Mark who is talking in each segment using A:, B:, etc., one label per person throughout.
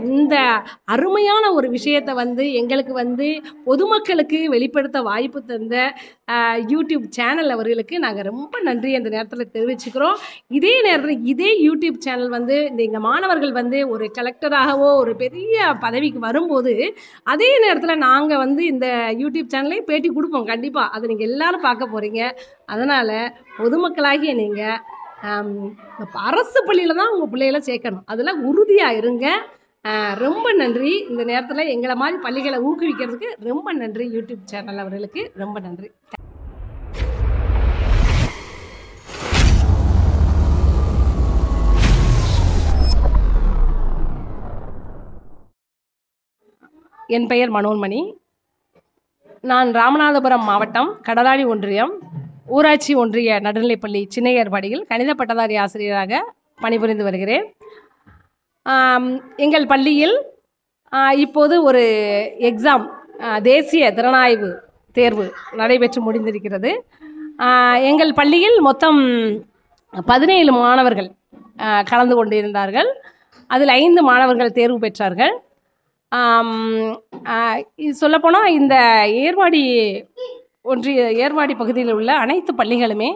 A: இந்த அருமையான ஒரு விஷயத்தை வந்து எங்களுக்கு வந்து பொதுமக்களுக்கு வெளிப்படுத்த வாய்ப்பு தந்த யூடியூப் சேனல் அவர்களுக்கு நாங்கள் ரொம்ப நன்றி அந்த நேரத்தில் தெரிவிச்சுக்கிறோம். இதே நேரத்தில் இதே யூடியூப் சேனல் வந்து எங்கள் மாணவர்கள் வந்து ஒரு கலெக்டராகவோ ஒரு பெரிய பதவிக்கு வரும்போது அதே நேரத்தில் நாங்கள் வந்து இந்த யூடியூப் சேனல்லையும் பேட்டி கொடுப்போம். கண்டிப்பாக அதை நீங்கள் எல்லாரும் பார்க்க போகிறீங்க. அதனால் பொதுமக்களாகிய நீங்கள் அரசு பள்ளியில் தான் உங்கள் பிள்ளைகளை சேர்க்கணும். அதில் உறுதியாக இருங்க. ரொம்ப நன்றி. இந்த நேரத்தில் எங்களை மாதிரி பள்ளிகளை ஊக்குவிக்கிறதுக்கு ரொம்ப நன்றி. யூடியூப் சேனல் அவர்களுக்கு ரொம்ப நன்றி. என் பெயர் மனோன்மணி. நான் ராமநாதபுரம் மாவட்டம் கடலாடி ஒன்றியம் ஊராட்சி ஒன்றிய நடுநிலைப்பள்ளி சின்னையர்பாடியில் கணித பட்டதாரி ஆசிரியராக பணிபுரிந்து வருகிறேன். எங்கள் பள்ளியில் இப்போது ஒரு எக்ஸாம் தேசிய திறனாய்வு தேர்வு நடைபெற்று முடிந்திருக்கிறது. எங்கள் பள்ளியில் மொத்தம் 17 மாணவர்கள் கலந்து கொண்டிருந்தார்கள். அதில் 5 மாணவர்கள் தேர்வு பெற்றார்கள். சொல்லப்போனால் இந்த ஏர்வாடி பகுதியில் உள்ள அனைத்து பள்ளிகளுமே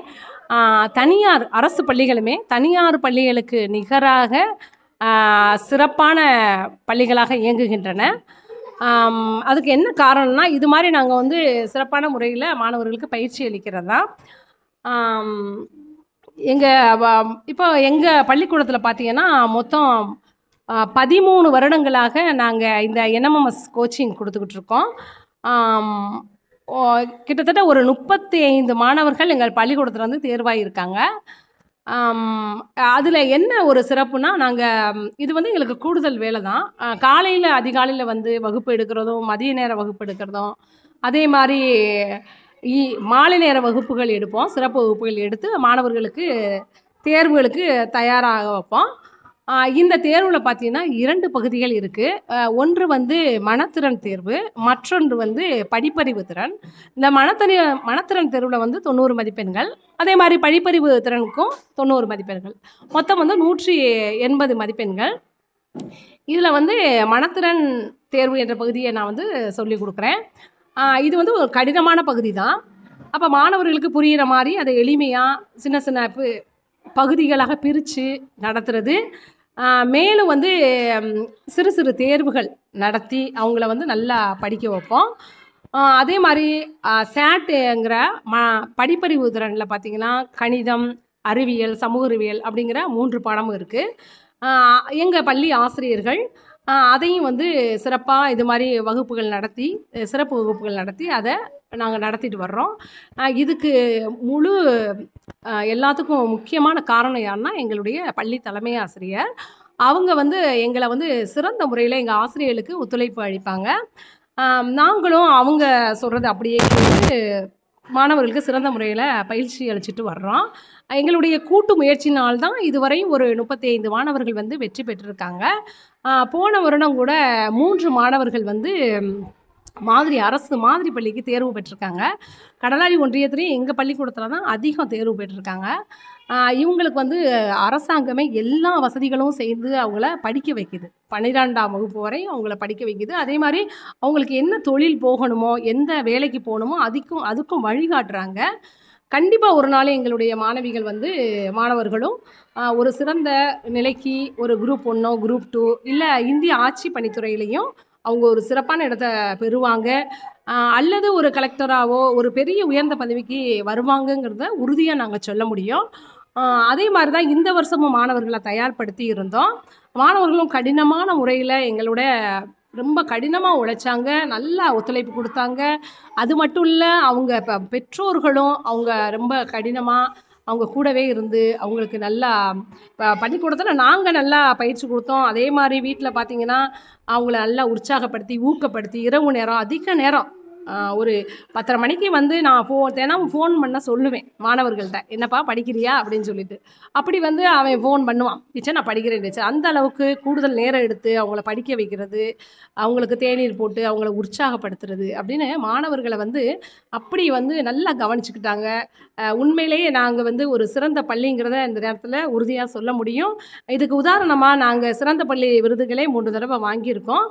A: தனியார் அரசு பள்ளிகளுமே தனியார் பள்ளிகளுக்கு நிகராக சிறப்பான பள்ளிகளாக இயங்குகின்றன. அதுக்கு என்ன காரணம்னா, இது மாதிரி நாங்கள் வந்து சிறப்பான முறையில் மாணவர்களுக்கு பயிற்சி அளிக்கிறது தான். இப்போ எங்கள் பள்ளிக்கூடத்தில் பார்த்திங்கன்னா மொத்தம் 13 வருடங்களாக நாங்கள் இந்த என்எம்எம்எஸ் கோச்சிங் கொடுத்துக்கிட்டு இருக்கோம். கிட்டத்தட்ட ஒரு 35 மாணவர்கள் எங்கள் பள்ளிக்கூடத்தில் வந்து தேர்வாகியிருக்காங்க. அதில் என்ன ஒரு சிறப்புனா, இது வந்து எங்களுக்கு கூடுதல் வேலை தான். காலையில் அதிகாலையில் வந்து வகுப்பு எடுக்கிறதும், மதிய நேர வகுப்பு எடுக்கிறதும், அதே மாதிரி மாலை நேர வகுப்புகள் எடுப்போம். சிறப்பு வகுப்புகள் எடுத்து மாணவர்களுக்கு தேர்வுகளுக்கு தயாராக வைப்போம். இந்த தேர்வில் பார்த்திங்கன்னா 2 பகுதிகள் இருக்குது. ஒன்று வந்து மனத்திறன் தேர்வு, மற்றொன்று வந்து படிப்பறிவு திறன். இந்த மனத்திறன் தேர்வில் வந்து 90 மதிப்பெண்கள், அதே மாதிரி படிப்பறிவு திறனுக்கும் 90 மதிப்பெண்கள், மொத்தம் வந்து 180 மதிப்பெண்கள். இதில் வந்து மனத்திறன் தேர்வு என்ற பகுதியை நான் வந்து சொல்லிக் கொடுக்குறேன். இது வந்து ஒரு கடினமான பகுதி தான். அப்போ மாணவர்களுக்கு புரிகிற மாதிரி அதை எளிமையாக சின்ன சின்ன பகுதிகளாக பிரித்து நடத்துறது. மேலும் வந்து சிறு சிறு தேர்வுகள் நடத்தி அவங்கள வந்து நல்லா படிக்க வைப்போம். அதே மாதிரி சேட்டுங்கிற படிப்பறிவு திறனில் பார்த்திங்கன்னா கணிதம், அறிவியல், சமூக அறிவியல் அப்படிங்கிற 3 பாடமும் இருக்குது. எங்கள் பள்ளி ஆசிரியர்கள் அதையும் வந்து சிறப்பாக இது மாதிரி வகுப்புகள் நடத்தி, சிறப்பு வகுப்புகள் நடத்தி அதை நாங்கள் நடத்திட்டு வர்றோம். இதுக்கு எல்லாத்துக்கும் முக்கியமான காரணம் யாருன்னா எங்களுடைய பள்ளி தலைமை ஆசிரியர். அவங்க வந்து எங்களை வந்து சிறந்த முறையில் எங்கள் ஆசிரியர்களுக்கு ஒத்துழைப்பு அளிப்பாங்க. நாங்களும் அவங்க சொல்கிறது அப்படியே கேட்டு மாணவர்களுக்கு சிறந்த முறையில் பயிற்சி அளிச்சுட்டு வர்றோம். எங்களுடைய கூட்டு முயற்சினால்தான் இதுவரையும் ஒரு 35 மாணவர்கள் வந்து வெற்றி பெற்றிருக்காங்க. போன வருடம் கூட 3 மாணவர்கள் வந்து அரசு மாதிரி பள்ளிக்கு தேர்வு பெற்றிருக்காங்க. கடலாடி ஒன்றியத்திலையும் எங்கள் பள்ளிக்கூடத்தில் தான் அதிகம் தேர்வு பெற்றிருக்காங்க. இவங்களுக்கு வந்து அரசாங்கமே எல்லா வசதிகளும் செய்து அவங்கள படிக்க வைக்குது. 12ஆம் வகுப்பு வரை அவங்கள படிக்க வைக்குது. அதே மாதிரி அவங்களுக்கு என்ன தொழில் போகணுமோ, எந்த வேலைக்கு போகணுமோ அதுக்கும் வழிகாட்டுறாங்க. கண்டிப்பாக ஒரு நாள் எங்களுடைய மாணவர்களும் ஒரு சிறந்த நிலைக்கு ஒரு குரூப் 1 குரூப் 2 இல்லை இந்திய ஆட்சி பணித்துறையிலையும் அவங்க ஒரு சிறப்பான இடத்த பெறுவாங்க. அல்லது ஒரு கலெக்டராகவோ ஒரு பெரிய உயர்ந்த பதவிக்கு வருவாங்கங்கிறத உறுதியாக நாங்கள் சொல்ல முடியும். அதே மாதிரி தான் இந்த வருஷமும் மாணவர்களை தயார்படுத்தி இருந்தோம். மாணவர்களும் கடினமான முறையில் எங்களோட ரொம்ப கடினமாக உழைச்சாங்க, நல்லா ஒத்துழைப்பு கொடுத்தாங்க. அது மட்டும் இல்லை, அவங்க பெற்றோர்களும் அவங்க ரொம்ப கடினமாக அவங்க கூடவே இருந்து அவங்களுக்கு நல்லா பள்ளிக்கூடத்தில் நாங்கள் நல்லா பயிற்சி கொடுத்தோம். அதே மாதிரி வீட்டில் பார்த்திங்கன்னா அவங்கள நல்லா உற்சாகப்படுத்தி ஊக்கப்படுத்தி இரவு நேரம் அதிக நேரம் ஒரு 10:30 மணிக்கு வந்து நான் தினமும் ஃபோன் பண்ண சொல்லுவேன் மாணவர்கள்ட்ட, என்னப்பா படிக்கிறியா அப்படின்னு சொல்லிட்டு. அப்படி வந்து அவன் ஃபோன் பண்ணுவான், டீச்சர் நான் படிக்கிறேன் டீச்சர். அந்த அளவுக்கு கூடுதல் நேரம் எடுத்து அவங்கள படிக்க வைக்கிறது, அவங்களுக்கு தேநீர் போட்டு அவங்கள உற்சாகப்படுத்துறது அப்படின்னு மாணவர்களை வந்து அப்படி வந்து நல்லா கவனிச்சுக்கிட்டாங்க. உண்மையிலேயே நாங்கள் வந்து ஒரு சிறந்த பள்ளிங்கிறத இந்த நேரத்தில் உறுதியாக சொல்ல முடியும். இதுக்கு உதாரணமாக நாங்கள் சிறந்த பள்ளி விருதுகளே 3 தடவை வாங்கியிருக்கோம்.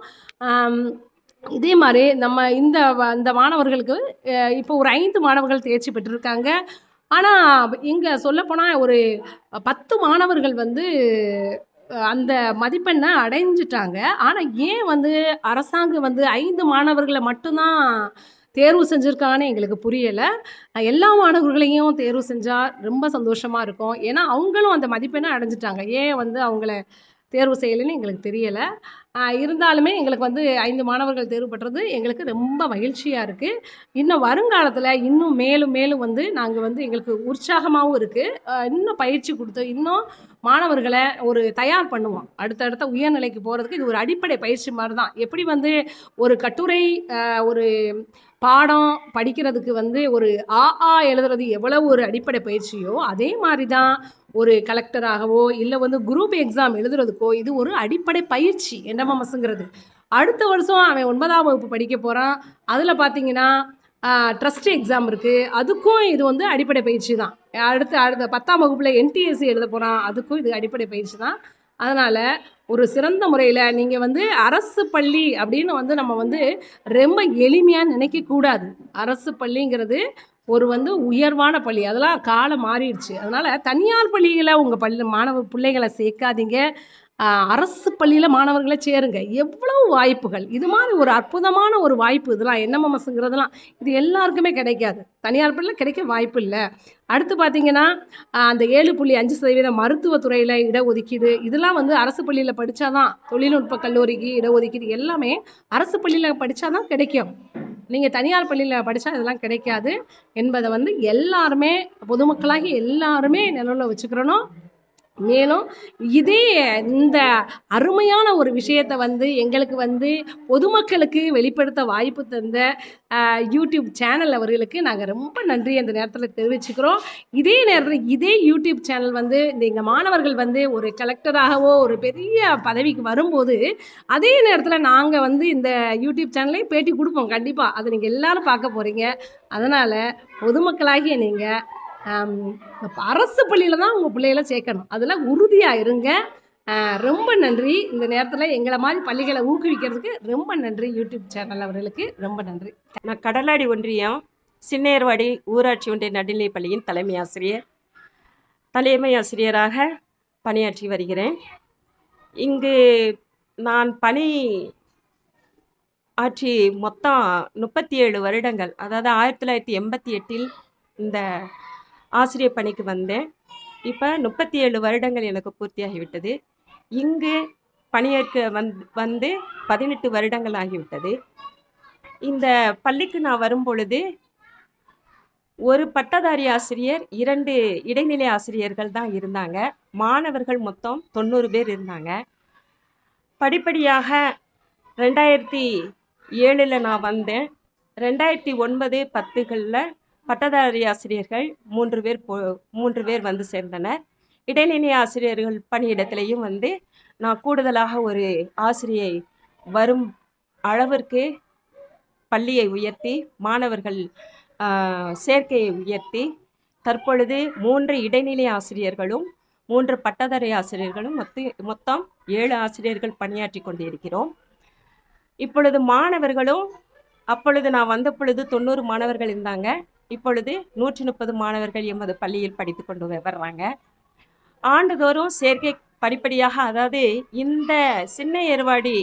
A: இதே மாதிரி நம்ம இந்த மாணவர்களுக்கு இப்போ ஒரு 5 மாணவர்கள் தேர்ச்சி பெற்றிருக்காங்க. ஆனால் இங்கே சொல்லப்போனால் ஒரு 10 மாணவர்கள் வந்து அந்த மதிப்பெண்ணை அடைஞ்சிட்டாங்க. ஆனால் ஏன் வந்து அரசாங்கம் வந்து 5 மாணவர்களை மட்டும்தான் தேர்வு செஞ்சுருக்கான்னு எங்களுக்கு புரியலை. எல்லா மாணவர்களையும் தேர்வு செஞ்சால் ரொம்ப சந்தோஷமாக இருக்கும். ஏன்னா அவங்களும் அந்த மதிப்பெண்ணை அடைஞ்சிட்டாங்க. ஏன் வந்து அவங்கள தேர்வு செய்யலைன்னு எங்களுக்கு தெரியலை. இருந்தாலுமே எங்களுக்கு வந்து 5 மாணவர்கள் தேர்வு பெற்றது எங்களுக்கு ரொம்ப மகிழ்ச்சியாக இருக்குது. இன்னும் வருங்காலத்தில் இன்னும் மேலும் மேலும் வந்து நாங்கள் வந்து எங்களுக்கு உற்சாகமாகவும் இருக்குது. இன்னும் பயிற்சி கொடுத்து இன்னும் மாணவர்களை ஒரு தயார் பண்ணுவோம். அடுத்தடுத்த உயர்நிலைக்கு போகிறதுக்கு இது ஒரு அடிப்படை பயிற்சி மாதிரி தான். எப்படி வந்து ஒரு கட்டுரை ஒரு பாடம் படிக்கிறதுக்கு வந்து ஒரு எழுதுறது எவ்வளவு ஒரு அடிப்படை பயிற்சியோ, அதே மாதிரி தான் ஒரு கலெக்டராகவோ இல்லை வந்து குரூப் எக்ஸாம் எழுதுறதுக்கோ இது ஒரு அடிப்படை பயிற்சி NMMSங்கிறது. அடுத்த வருஷம் அவன் 9ஆம் வகுப்பு படிக்க போகிறான். அதில் பார்த்தீங்கன்னா ட்ரஸ்ட் எக்ஸாம் இருக்குது. அதுக்கும் இது வந்து அடிப்படை பயிற்சி தான். அடுத்த 10ஆம் வகுப்பில் NTSC எழுத போகிறான். அதுக்கும் இது அடிப்படை பயிற்சி தான். அதனால் ஒரு சிறந்த முறையில் நீங்கள் வந்து அரசு பள்ளி அப்படின்னு வந்து நம்ம வந்து ரொம்ப எளிமையாக நினைக்கக்கூடாது. அரசு பள்ளிங்கிறது ஒரு வந்து உயர்வான பள்ளி. அதெல்லாம் காலம் மாறிடுச்சு. அதனால் தனியார் பள்ளிகளை உங்கள் பிள்ளைகளை சேர்க்காதீங்க. அரசு பள்ளியில் மாணவர்களை சேருங்க. எவ்வளவு வாய்ப்புகள்! இது மாதிரி ஒரு அற்புதமான ஒரு வாய்ப்பு இதெல்லாம் NMMSங்கிறதுலாம் இது எல்லாருக்குமே கிடைக்காது. தனியார் பள்ளியில் கிடைக்க வாய்ப்பு இல்லை. அடுத்து பார்த்தீங்கன்னா அந்த 7.5% மருத்துவத்துறையில் இடஒதுக்கீடு இதெல்லாம் வந்து அரசு பள்ளியில் படித்தா தான், தொழில்நுட்ப கல்லூரிக்கு இடஒதுக்கீடு எல்லாமே அரசு பள்ளியில் படித்தா தான் கிடைக்கும். நீங்கள் தனியார் பள்ளியில் படித்தா இதெல்லாம் கிடைக்காது என்பதை வந்து எல்லாருமே பொதுமக்களாகி எல்லாருமே நினைவில் வச்சுக்கிறணும். மேலும் இந்த அருமையான ஒரு விஷயத்தை வந்து எங்களுக்கு வந்து பொதுமக்களுக்கு வெளிப்படுத்த வாய்ப்பு தந்த யூடியூப் சேனல் அவர்களுக்கு நாங்கள் ரொம்ப நன்றி அந்த நேரத்தில் தெரிவிச்சுக்கிறோம். இதே நேரத்தில் இதே யூடியூப் சேனல் வந்து எங்கள் மாணவர்கள் வந்து ஒரு கலெக்டராகவோ ஒரு பெரிய பதவிக்கு வரும்போது அதே நேரத்தில் நாங்கள் வந்து இந்த யூடியூப் சேனலையும் பேட்டி கொடுப்போம். கண்டிப்பாக அதை நீங்கள் எல்லோரும் பார்க்க போகிறீங்க. அதனால் பொதுமக்களாகிய நீங்கள் அரசு பள்ளியில் தான் உங்கள் பிள்ளைகளை சேர்க்கணும். அதில் உறுதியாக இருங்க. ரொம்ப நன்றி. இந்த நேரத்தில் எங்களை மாதிரி பள்ளிகளை ஊக்குவிக்கிறதுக்கு ரொம்ப நன்றி. யூடியூப் சேனல் அவர்களுக்கு ரொம்ப நன்றி.
B: நான் கடலாடி ஒன்றியம் சின்னையர்வாடி ஊராட்சி ஒன்றிய நடுநிலைப் பள்ளியின் தலைமை ஆசிரியராக பணியாற்றி வருகிறேன். இங்கு நான் பணி ஆற்றி மொத்தம் 37 வருடங்கள், அதாவது 1988 இந்த ஆசிரியர் பணிக்கு வந்தேன். இப்போ 37 வருடங்கள் எனக்கு பூர்த்தியாகிவிட்டது. இங்கு பணியேற்க வந்து 18 வருடங்கள் ஆகிவிட்டது. இந்த பள்ளிக்கு நான் வரும் பொழுது ஒரு பட்டதாரி ஆசிரியர், 2 இடைநிலை ஆசிரியர்கள் தான் இருந்தாங்க. மாணவர்கள் மொத்தம் 90 பேர் இருந்தாங்க. படிப்படியாக 2007 நான் வந்தேன். 2009, 10களில் பட்டதாரி ஆசிரியர்கள் 3 பேர் வந்து சேர்ந்தனர். இடைநிலை ஆசிரியர்கள் பணியிடத்திலையும் வந்து நான் கூடுதலாக ஒரு ஆசிரியை வரும் அளவிற்கு பள்ளியை உயர்த்தி, மாணவர்கள் சேர்க்கையை உயர்த்தி, தற்பொழுது 3 இடைநிலை ஆசிரியர்களும் 3 பட்டதாரி ஆசிரியர்களும் மொத்தம் 7 ஆசிரியர்கள் பணியாற்றி கொண்டிருக்கிறோம். இப்பொழுது மாணவர்களும், அப்பொழுது நான் வந்த பொழுது 90 மாணவர்கள் இருந்தாங்க. இப்பொழுது 130 மாணவர்கள் எமது பள்ளியில் படித்து கொண்டு வர்றாங்க. ஆண்டுதோறும் சேர்க்கை படிப்படியாக, அதாவது இந்த சின்னையர்வாடி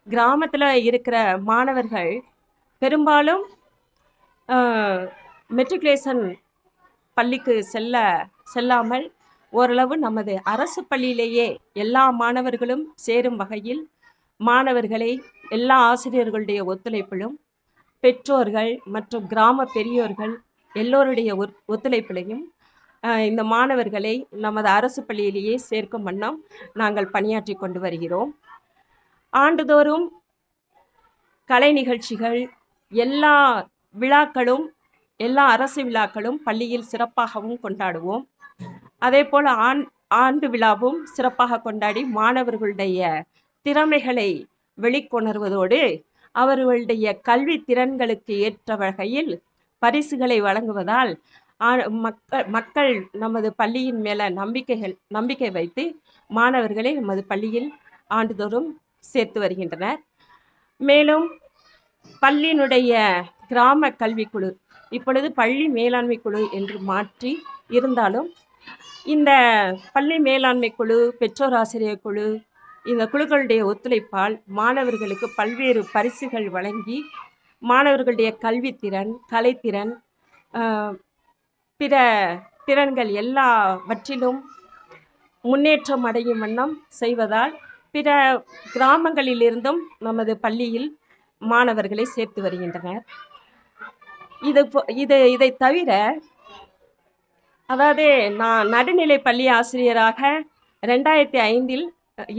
B: கிராமத்தில் இருக்கிற மாணவர்கள் பெரும்பாலும் மெட்ரிகுலேஷன் பள்ளிக்கு செல்லாமல் ஓரளவு நமது அரசு பள்ளியிலேயே எல்லா மாணவர்களும் சேரும் வகையில் மாணவர்களை எல்லா ஆசிரியர்களுடைய ஒத்துழைப்பிலும், பெற்றோர்கள் மற்றும் கிராம பெரியோர்கள் எல்லோருடைய ஒத்துழைப்பிலையும் இந்த மாணவர்களை நமது அரசு பள்ளியிலேயே சேர்க்கும் வண்ணம் நாங்கள் பணியாற்றி கொண்டு வருகிறோம். ஆண்டுதோறும் கலை நிகழ்ச்சிகள், எல்லா விழாக்களும் எல்லா அரசு விழாக்களும் பள்ளியில் சிறப்பாகவும் கொண்டாடுவோம். அதே போல் ஆண்டு விழாவும் சிறப்பாக கொண்டாடி மாணவர்களுடைய திறமைகளை வெளிக்கொணர்வதோடு அவர்களுடைய கல்வி திறன்களுக்கு ஏற்ற வகையில் பரிசுகளை வழங்குவதால் மக்கள் நமது பள்ளியின் மேல நம்பிக்கை வைத்து மாணவர்களை நமது பள்ளியில் ஆண்டுதோறும் சேர்த்து வருகின்றனர். மேலும் பள்ளியினுடைய கிராம கல்விக்குழு இப்பொழுது பள்ளி மேலாண்மை குழு என்று மாற்றி இருந்தாலும் இந்த பள்ளி மேலாண்மை குழு, பெற்றோர் ஆசிரியர் குழு, இந்த குழுக்களுடைய ஒத்துழைப்பால் மாணவர்களுக்கு பல்வேறு பரிசுகள் வழங்கி மாணவர்களுடைய கல்வித்திறன், கலைத்திறன், பிற திறன்கள் எல்லாவற்றிலும் முன்னேற்றம் அடையும் வண்ணம் செய்வதால் பிற கிராமங்களிலிருந்தும் நமது பள்ளியில் மாணவர்களை சேர்த்து வருகின்றனர். இதை தவிர, அதாவது நான் நடுநிலை பள்ளி ஆசிரியராக 2005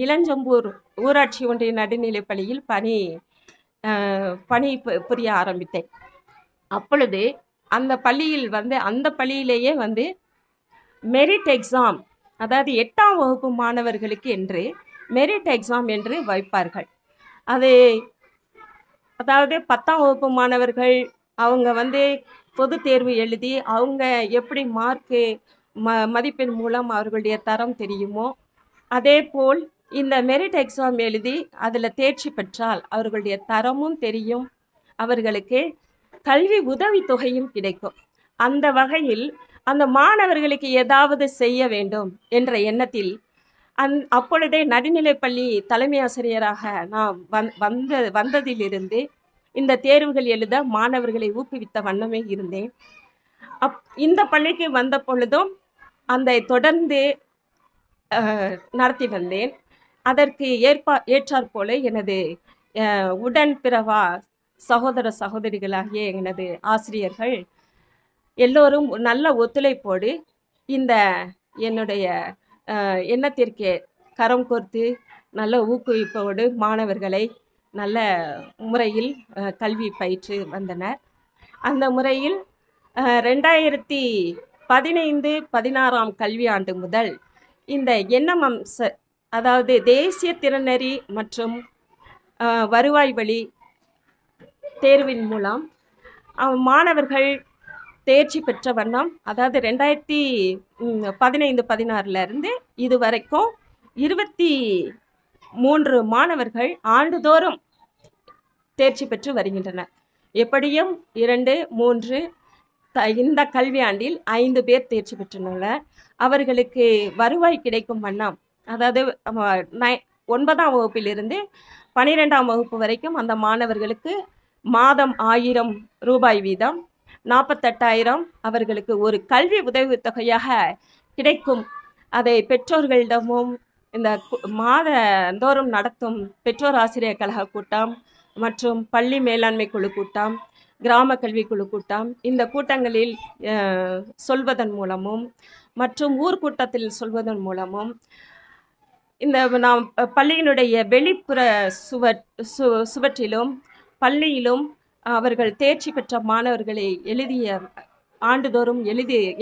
B: இளஞ்சம்பூர் ஊராட்சி ஒன்றிய நடுநிலை பள்ளியில் பணி புரிய ஆரம்பித்தேன். அப்பொழுது அந்த பள்ளியிலேயே மெரிட் எக்ஸாம், அதாவது 8ஆம் வகுப்பு மாணவர்களுக்கு என்று மெரிட் எக்ஸாம் என்று வைப்பார்கள். அதாவது 10ஆம் வகுப்பு மாணவர்கள் அவங்க பொது தேர்வு எழுதி அவங்க எப்படி மதிப்பெண் மூலம் அவர்களுடைய தரம் தெரியுமோ, அதே போல் இந்த மெரிட் எக்ஸாம் எழுதி அதில் தேர்ச்சி பெற்றால் அவர்களுடைய தரமும் தெரியும், அவர்களுக்கு கல்வி உதவித்தொகையும் கிடைக்கும். அந்த வகையில் அந்த மாணவர்களுக்கு ஏதாவது செய்ய வேண்டும் என்ற எண்ணத்தில் அப்பொழுதே நடுநிலைப்பள்ளி தலைமை ஆசிரியராக நான் வந்ததிலிருந்து இந்த தேர்வுகள் எழுத மாணவர்களை ஊக்குவித்த வண்ணமே இருந்தேன். இந்த பள்ளிக்கு வந்த பொழுதும் அந்த தொடர்ந்து நடத்தி வந்தேன். அதற்கு ஏற்றாற்போல எனது உடன்பிறவா சகோதர சகோதரிகளாகிய எனது ஆசிரியர்கள் எல்லோரும் நல்ல ஒத்துழைப்போடு இந்த என்னுடைய எண்ணத்திற்கு கரம் கோர்த்து நல்ல ஊக்குவிப்போடு மாணவர்களை நல்ல முறையில் கல்வி பயிற்று வந்தனர். அந்த முறையில் 2015-16 கல்வியாண்டு முதல் இந்த NMMS, அதாவது தேசிய திறனறி மற்றும் வருவாய் வழி தேர்வின் மூலம் மாணவர்கள் தேர்ச்சி பெற்ற வண்ணம், அதாவது 2015-16 இதுவரைக்கும் 23 மாணவர்கள் ஆண்டுதோறும் தேர்ச்சி பெற்று வருகின்றனர். எப்படியும் 2-3 இந்த கல்வியாண்டில் 5 பேர் தேர்ச்சி பெற்றுள்ளனர். அவர்களுக்கு வருவாய் கிடைக்கும் வண்ணம், அதாவது 9ஆம் வகுப்பிலிருந்து 12ஆம் வகுப்பு வரைக்கும் அந்த மாணவர்களுக்கு மாதம் 1000 ரூபாய் வீதம் 48,000 அவர்களுக்கு ஒரு கல்வி உதவித்தொகையாக கிடைக்கும். அதை பெற்றோர்களிடமும் இந்த மாதந்தோறும் நடத்தும் பெற்றோர் ஆசிரியர் கழக கூட்டம் மற்றும் பள்ளி மேலாண்மை குழு கூட்டம், கிராம கல்வி குழு கூட்டம், இந்த கூட்டங்களில் சொல்வதன் மூலமும் மற்றும் ஊர் கூட்டத்தில் சொல்வதன் மூலமும் இந்த நாம் பள்ளியினுடைய வெளிப்புற சுவற்றிலும் பள்ளியிலும் அவர்கள் தேர்ச்சி பெற்ற மாணவர்களை ஆண்டுதோறும்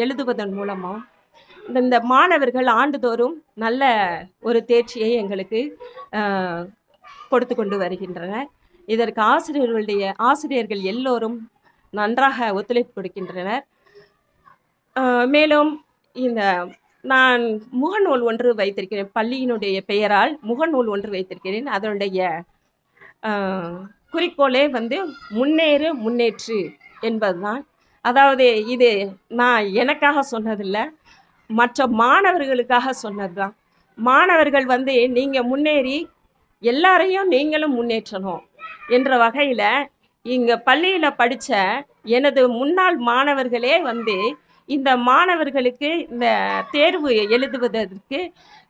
B: எழுதுவதன் மூலமும் இந்த மாணவர்கள் ஆண்டுதோறும் நல்ல ஒரு தேர்ச்சியை எங்களுக்கு கொடுத்து கொண்டு வருகின்றனர். இதற்கு ஆசிரியர்கள் எல்லோரும் நன்றாக ஒத்துழைப்பு கொடுக்கின்றனர். மேலும் நான் முகநூல் ஒன்று வைத்திருக்கிறேன், பள்ளியினுடைய பெயரால் முகநூல் ஒன்று வைத்திருக்கிறேன். அதனுடைய குறிக்கோளே முன்னேற்று என்பதுதான். அதாவது இது நான் எனக்காக சொன்னதில்லை, மற்ற மாணவர்களுக்காக சொன்னதுதான். மாணவர்கள் நீங்கள் முன்னேறி எல்லாரையும் நீங்களும் முன்னேற்றணும் என்ற வகையில் இங்கே பள்ளியில் படித்த எனது முன்னாள் மாணவர்களே இந்த மாணவர்களுக்கு இந்த தேர்வு எழுதுவதற்கு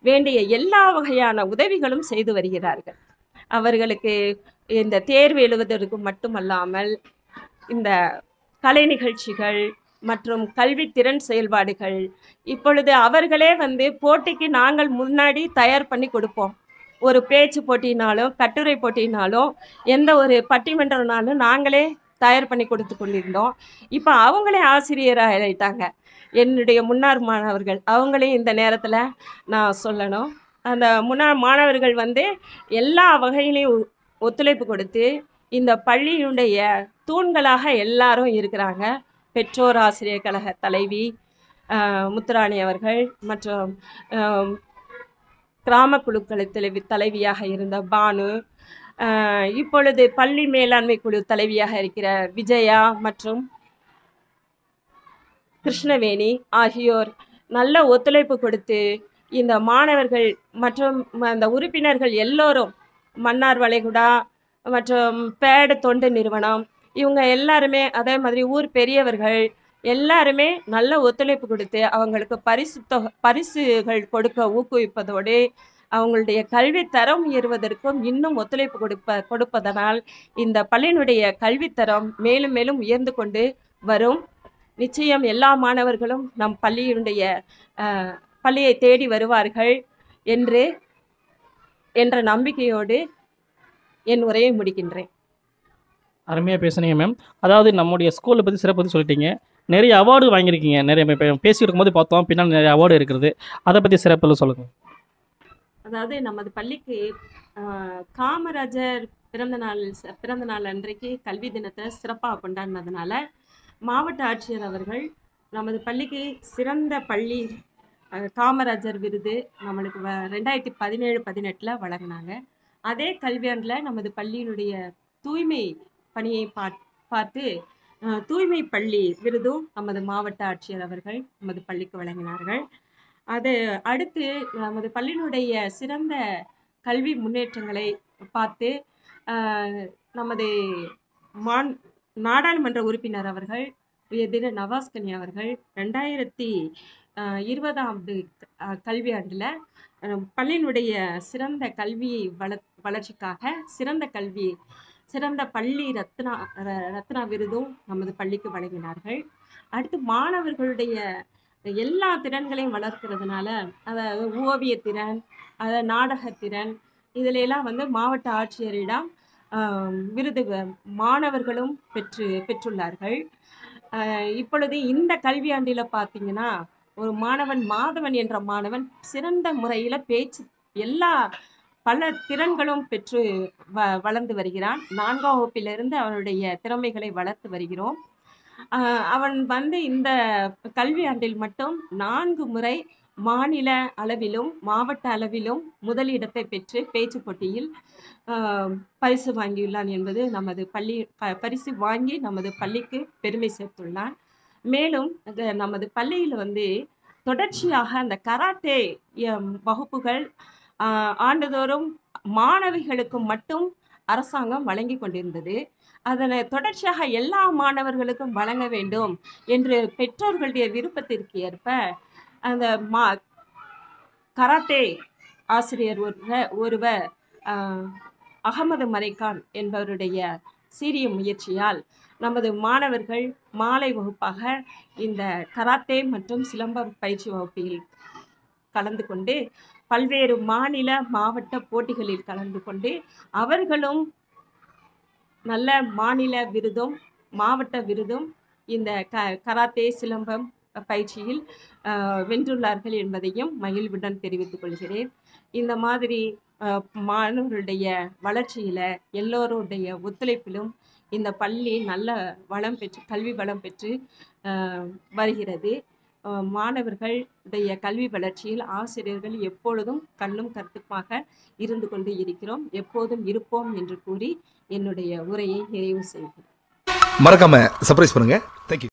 B: வேண்டிய எல்லா வகையான உதவிகளும் செய்து வருகிறார்கள். அவர்களுக்கு இந்த தேர்வு எழுதுவதற்கு மட்டுமல்லாமல் இந்த கலை நிகழ்ச்சிகள் மற்றும் கல்வி திறன் செயல்பாடுகள் இப்பொழுது அவர்களே போட்டிக்கு நாங்கள் முன்னாடி தயார் பண்ணி கொடுப்போம். ஒரு பேச்சு போட்டினாலும் கட்டுரை போட்டினாலும் எந்த ஒரு பட்டிமன்றம்னாலும் நாங்களே தயார் பண்ணி கொடுத்து கொண்டிருந்தோம். இப்போ அவங்களே ஆசிரியராக ஆயிட்டாங்க. என்னுடைய முன்னாள் மாணவர்கள் அவங்களையும் இந்த நேரத்தில் நான் சொல்லணும். அந்த முன்னாள் மாணவர்கள் வந்து எல்லா வகையிலையும் ஒத்துழைப்பு கொடுத்து இந்த பள்ளியினுடைய தூண்களாக எல்லாரும் இருக்கிறாங்க. பெற்றோர் ஆசிரியர் கழக தலைவி முத்துராணி அவர்கள் மற்றும் கிராம குழுக்களை தலைவியாக இருந்த பானு, இப்பொழுது பள்ளி மேலாண்மை குழு தலைவியாக இருக்கிற விஜயா மற்றும் கிருஷ்ணவேணி ஆகியோர் நல்ல ஒத்துழைப்பு கொடுத்து இந்த மாணவர்கள் மற்றும் அந்த உறுப்பினர்கள் எல்லோரும் மன்னார் வளைகுடா மற்றும் பேடு தொண்டு நிறுவனம் இவங்க எல்லாருமே, அதே மாதிரி ஊர் பெரியவர்கள் எல்லாருமே நல்ல ஒத்துழைப்பு கொடுத்து அவங்களுக்கு பரிசுகள் கொடுக்க ஊக்குவிப்பதோடு அவங்களுடைய கல்வித்தரம் உயர்வதற்கும் இன்னும் ஒத்துழைப்பு கொடுப்பதனால் இந்த பள்ளியினுடைய கல்வித்தரம் மேலும் மேலும் உயர்ந்து கொண்டு வரும். நிச்சயம் எல்லா மாணவர்களும் நம் பள்ளியை தேடி வருவார்கள் என்ற நம்பிக்கையோடு என் உரையை முடிக்கின்றேன்.
C: அருமையாக பேசுனீங்க மேம். அதாவது நம்முடைய ஸ்கூலை பற்றி சிறப்பு சொல்லிட்டீங்க. நிறைய அவார்டு வாங்கியிருக்கீங்க. நிறைய பேசிட்டு இருக்கும்போது பார்த்தோம், பின்னால் நிறைய அவார்டு இருக்கிறது. அதை பற்றி சிறப்பில் சொல்லுங்கள்.
B: அதாவது நமது பள்ளிக்கு காமராஜர் பிறந்த நாள் அன்றைக்கு கல்வி தினத்தை சிறப்பாக கொண்டாடினதுனால மாவட்ட ஆட்சியர் அவர்கள் நமது பள்ளிக்கு சிறந்த பள்ளி காமராஜர் விருது நம்மளுக்கு 2017-18 வழங்கினாங்க. அதே கல்வியாண்டில் நமது பள்ளியினுடைய தூய்மை பணியை பார்த்து தூய்மை பள்ளி விருதும் நமது மாவட்ட ஆட்சியர் அவர்கள் நமது பள்ளிக்கு வழங்கினார்கள். அது அடுத்து நமது பள்ளியினுடைய சிறந்த கல்வி முன்னேற்றங்களை பார்த்து நமது நாடாளுமன்ற உறுப்பினர் அவர்கள் திரு நவாஸ்கனி அவர்கள் 2020 கல்வியாண்டில் பள்ளியினுடைய சிறந்த கல்வி வளர்ச்சிக்காக சிறந்த பள்ளி ரத்னா விருதும் நமது பள்ளிக்கு வழங்கினார்கள். அடுத்து மாணவர்களுடைய எல்லா திறன்களையும் வளர்க்கிறதுனால, அதாவது ஓவியத்திறன், அதாவது நாடகத்திறன், இதிலெல்லாம் வந்து மாவட்ட ஆட்சியரிடம் விருது மாணவர்களும் பெற்றுள்ளார்கள். இப்பொழுது இந்த கல்வியாண்டில் பார்த்தீங்கன்னா ஒரு மாணவன் மாதவன் என்ற மாணவன் சிறந்த முறையில் பல திறன்களும் பெற்று வளர்ந்து வருகிறான். 4ஆம் வகுப்பிலிருந்து அவனுடைய திறமைகளை வளர்த்து வருகிறோம். அவன் வந்து இந்த கல்வியாண்டில் மட்டும் 4 முறை மாநில அளவிலும் மாவட்ட அளவிலும் முதலிடத்தை பெற்று பேச்சு போட்டியில் பரிசு வாங்கியுள்ளான் என்பது பரிசு வாங்கி நமது பள்ளிக்கு பெருமை சேர்த்துள்ளான். மேலும் நமது பள்ளியில் வந்து தொடர்ச்சியாக அந்த கராத்தே வகுப்புகள் ஆண்டுதோறும் மாணவிகளுக்கு மட்டும் அரசாங்கம் வழங்கி கொண்டிருந்தது. அதனை தொடர்ச்சியாக எல்லா மாணவர்களுக்கும் வழங்க வேண்டும் என்று பெற்றோர்களுடைய விருப்பத்திற்கு ஏற்ப அந்த கராத்தே ஆசிரியர் ஒருவர் அகமது மரைக்கான் என்பவருடைய சீரிய முயற்சியால் நமது மாணவர்கள் மாலை வகுப்பாக இந்த கராத்தே மற்றும் சிலம்பம் பயிற்சி வகுப்பில் கலந்து கொண்டு பல்வேறு மாநில மாவட்ட போட்டிகளில் கலந்து கொண்டு அவர்களும் நல்ல மாநில விருதும் மாவட்ட விருதும் இந்த கராத்தே சிலம்பம் பயிற்சியில் வென்றுள்ளார்கள் என்பதையும் மகிழ்வுடன் தெரிவித்துக் கொள்கிறேன். இந்த மாதிரி மாணவர்களுடைய வளர்ச்சியில் எல்லோருடைய ஒத்துழைப்பிலும் இந்த பள்ளி நல்ல கல்வி வளம் பெற்று வருகிறது. மாணவர்களுடைய கல்வி வளர்ச்சியில் ஆசிரியர்கள் எப்பொழுதும் கண்ணும் கருத்துமாக இருந்து கொண்டு இருக்கிறோம், எப்போதும் இருப்போம் என்று கூறி என்னுடைய உரையை நிறைவு செய்கிறேன்.
D: மறக்காம சர்ப்ரைஸ் பண்ணுங்க. தேங்க்யூ.